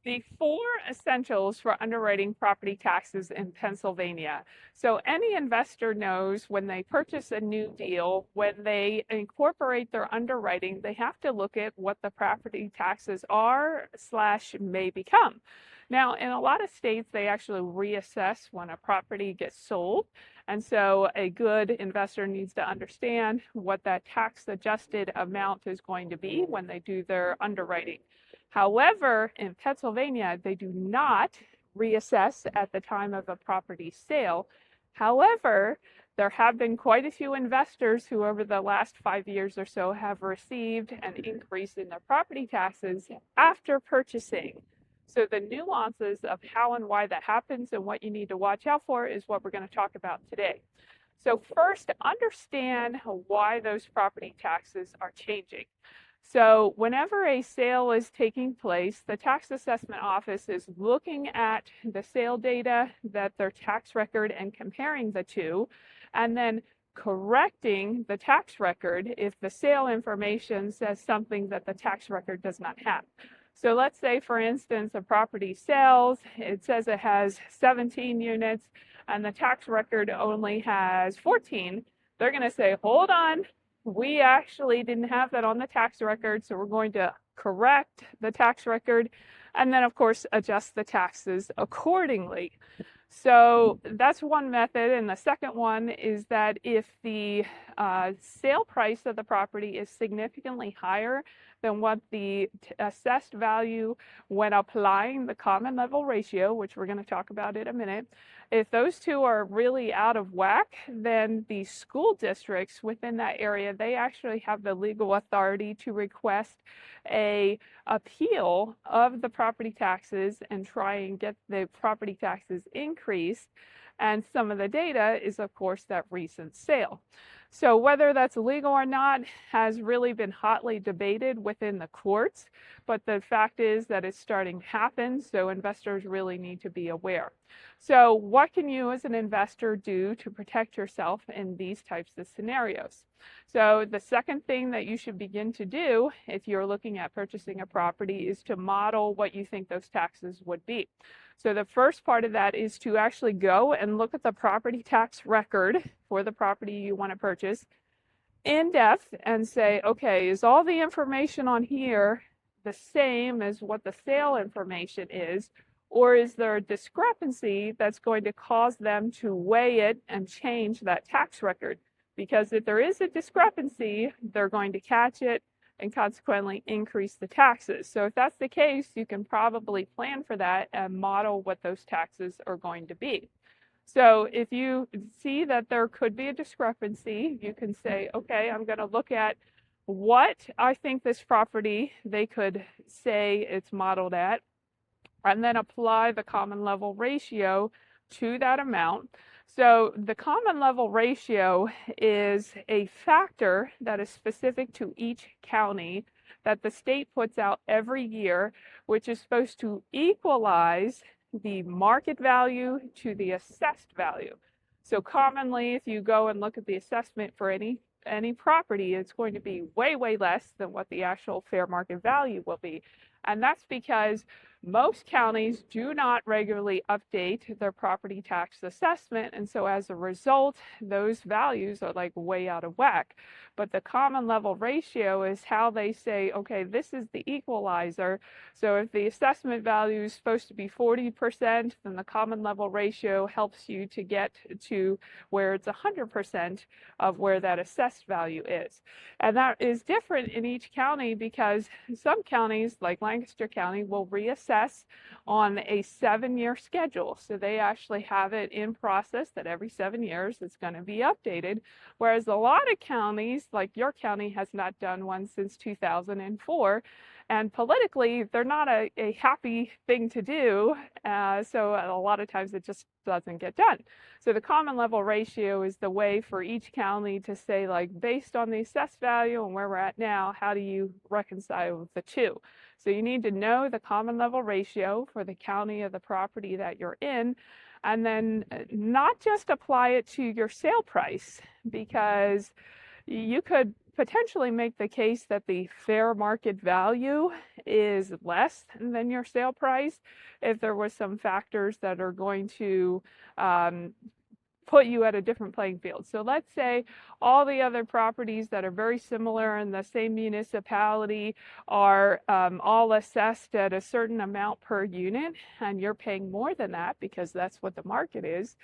The four essentials for underwriting property taxes in Pennsylvania. So any investor knows when they purchase a new deal, when they incorporate their underwriting, they have to look at what the property taxes are slash may become. Now, in a lot of states, they actually reassess when a property gets sold. And so a good investor needs to understand what that tax adjusted amount is going to be when they do their underwriting. However, in Pennsylvania, they do not reassess at the time of a property sale. However, there have been quite a few investors who, over the last 5 years or so, have received an increase in their property taxes after purchasing. So, the nuances of how and why that happens and what you need to watch out for is what we're going to talk about today. So, first, understand why those property taxes are changing. So whenever a sale is taking place, the tax assessment office is looking at the sale data, that their tax record, and comparing the two, and then correcting the tax record if the sale information says something that the tax record does not have. So let's say, for instance, a property sells, it says it has 17 units, and the tax record only has 14. They're going to say, hold on, we actually didn't have that on the tax record, so we're going to correct the tax record and then, of course, adjust the taxes accordingly. So that's one method. And the second one is that if the sale price of the property is significantly higher than what the assessed value when applying the common level ratio, which we're going to talk about in a minute, if those two are really out of whack, then the school districts within that area, they actually have the legal authority to request a appeal of the property taxes and try and get the property taxes increased. And some of the data is, of course, that recent sale. So whether that's legal or not has really been hotly debated within the courts, but the fact is that it's starting to happen, so investors really need to be aware. So what can you as an investor do to protect yourself in these types of scenarios? So the second thing that you should begin to do if you're looking at purchasing a property is to model what you think those taxes would be. So the first part of that is to actually go and look at the property tax record for the property you want to purchase in depth and say, okay, is all the information on here the same as what the sale information is? Or is there a discrepancy that's going to cause them to weigh it and change that tax record? Because if there is a discrepancy, they're going to catch it and consequently increase the taxes. So if that's the case, you can probably plan for that and model what those taxes are going to be. So if you see that there could be a discrepancy, you can say, okay, I'm going to look at what I think this property they could say it's modeled at, and then apply the common level ratio to that amount. So the common level ratio is a factor that is specific to each county that the state puts out every year, which is supposed to equalize the market value to the assessed value. So commonly, if you go and look at the assessment for any property, it's going to be way, way less than what the actual fair market value will be. And that's because most counties do not regularly update their property tax assessment. And so as a result, those values are like way out of whack. But the common level ratio is how they say, okay, this is the equalizer. So if the assessment value is supposed to be 40%, then the common level ratio helps you to get to where it's 100% of where that assessed value is. And that is different in each county because some counties, like Lancaster County, will reassess on a 7-year schedule. So they actually have it in process that every 7 years it's going to be updated. Whereas a lot of counties, like your county, has not done one since 2004. And politically, they're not a happy thing to do. So a lot of times it just doesn't get done. So the common level ratio is the way for each county to say, like, based on the assessed value and where we're at now, how do you reconcile the two? So you need to know the common level ratio for the county of the property that you're in, and then not just apply it to your sale price, because you could potentially make the case that the fair market value is less than your sale price if there was some factors that are going to put you at a different playing field. So let's say all the other properties that are very similar in the same municipality are all assessed at a certain amount per unit, and you're paying more than that because that's what the market is.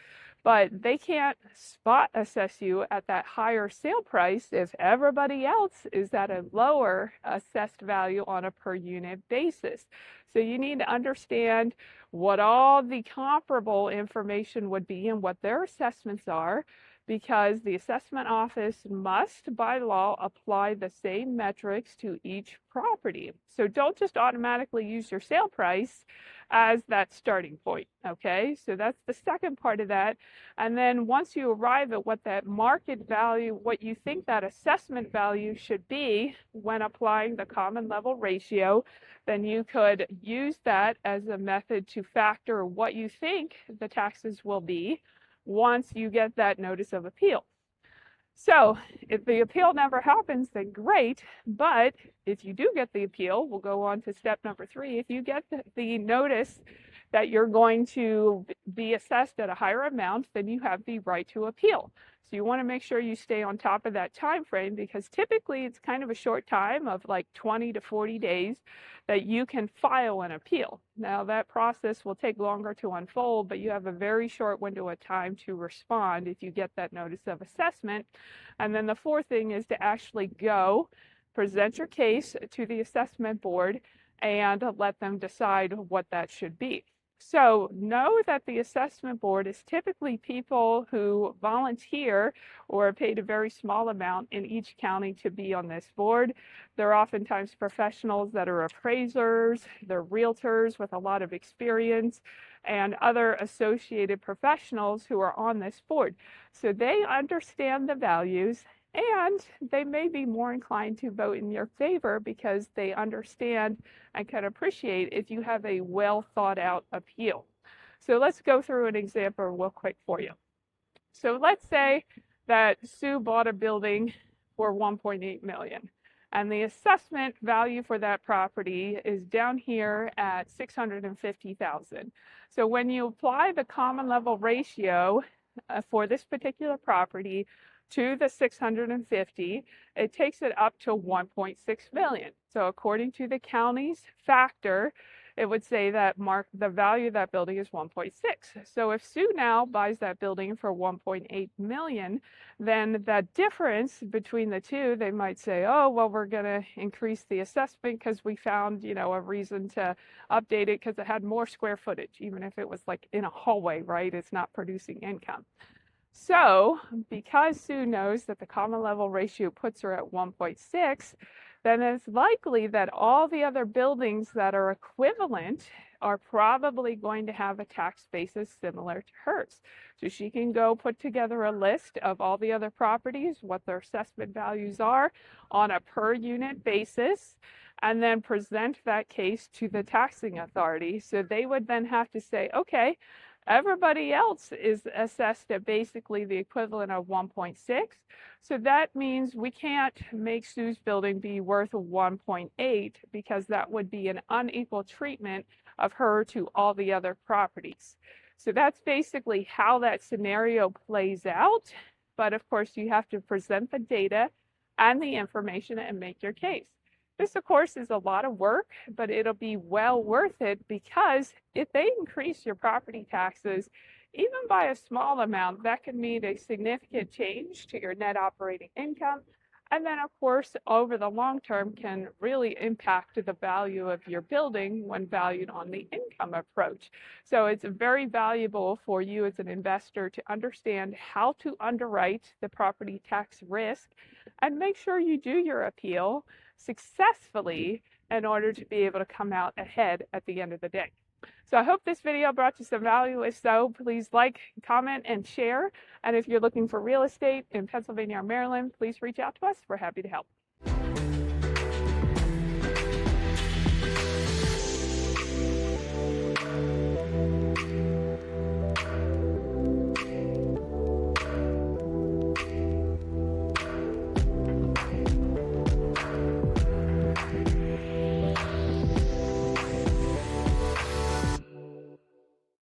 But they can't spot assess you at that higher sale price if everybody else is at a lower assessed value on a per unit basis. So you need to understand what all the comparable information would be and what their assessments are, because the assessment office must, by law, apply the same metrics to each property. So don't just automatically use your sale price as that starting point, okay? So that's the second part of that. And then once you arrive at what that market value, what you think that assessment value should be when applying the common level ratio, then you could use that as a method to factor what you think the taxes will be once you get that notice of appeal. So if the appeal never happens, then great. But if you do get the appeal, we'll go on to step number 3. If you get the notice that you're going to be assessed at a higher amount, then you have the right to appeal. So you want to make sure you stay on top of that time frame, because typically it's kind of a short time of like 20 to 40 days that you can file an appeal. Now that process will take longer to unfold, but you have a very short window of time to respond if you get that notice of assessment. And then the fourth thing is to actually go present your case to the assessment board and let them decide what that should be. So know that the assessment board is typically people who volunteer or are paid a very small amount in each county to be on this board. They're oftentimes professionals that are appraisers, they're realtors with a lot of experience, and other associated professionals who are on this board. So they understand the values, and they may be more inclined to vote in your favor because they understand and can appreciate if you have a well thought out appeal. So let's go through an example real quick for you. So let's say that Sue bought a building for $1.8 million, and the assessment value for that property is down here at $650,000. So when you apply the common level ratio for this particular property to the 650, it takes it up to 1.6 million. So according to the county's factor, it would say that the value of that building is 1.6. So if Sue now buys that building for 1.8 million, then that difference between the two, they might say, oh, well, we're going to increase the assessment because we found, a reason to update it because it had more square footage, even if it was like in a hallway, right? It's not producing income. So because Sue knows that the common level ratio puts her at 1.6, then it's likely that all the other buildings that are equivalent are probably going to have a tax basis similar to hers. So she can go put together a list of all the other properties, what their assessment values are on a per unit basis, and then present that case to the taxing authority. So they would then have to say, okay, everybody else is assessed at basically the equivalent of 1.6. So that means we can't make Sue's building be worth 1.8 because that would be an unequal treatment of her to all the other properties. So that's basically how that scenario plays out. But of course, you have to present the data and the information and make your case. This, of course, is a lot of work, but it'll be well worth it, because if they increase your property taxes, even by a small amount, that can mean a significant change to your net operating income. And then, of course, over the long term can really impact the value of your building when valued on the income approach. So it's very valuable for you as an investor to understand how to underwrite the property tax risk and make sure you do your appeal successfully in order to be able to come out ahead at the end of the day. So I hope this video brought you some value. If so, please like, comment, and share. And if you're looking for real estate in Pennsylvania or Maryland, please reach out to us. We're happy to help.